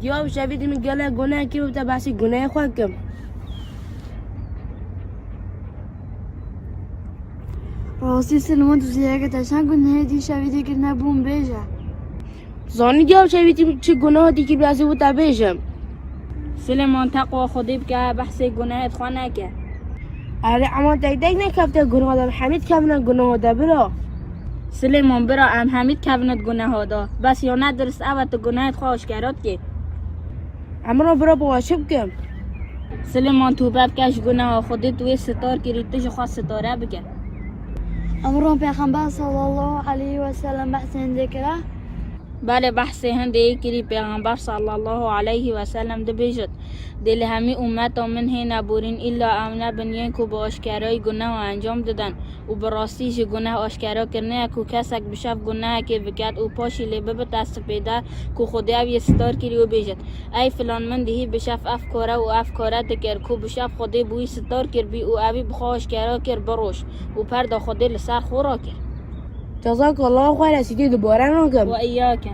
دیاب شوید میگله گناه کی بوده بحثی گناه خود کم راستی سلمان تو زیگه تشن گناه دی شویده که نبون بیجه زانی دیاب شوید چه گناه دی که بحثی بوده بیشم سلیمان تقوا خودی بکه بحث گناهت خواه نکه اره اما دیگه نکفته گناه دار حمید کفنه گناه ده برا سلیمان برا ام حمید کونت گناه دا بس یا ندرست اوت گناهت خواه اشکرات که اما را برا بواشب کم سلیمان تو بکش گناه خودی توی ستار که ریتش خواه ستاره بکه امرون پیغمبر صلی الله علیه و سلم بحث ذکره بله بحث هنده کری پیغمبر صلی الله علیه و سلم ده بیجد دل همی امت من هی نبورین الا امنه بنیان که با آشکارای گناه انجام دادن و براستیش گناه آشکارا کرنه که کسک بشف گناه که بکد و پاشی لبه به دست پیدا که خودی او ستار کری و بیجد ای فلان من دهی بشف افکاره و افکاره دکر که بشف خودی بوی ستار کر بی و اوی بخواه آشکارا کر بروش و پردا خودی لسر خورا کر جزاک الله خیر رسیدی دوباره نگم و ایاکه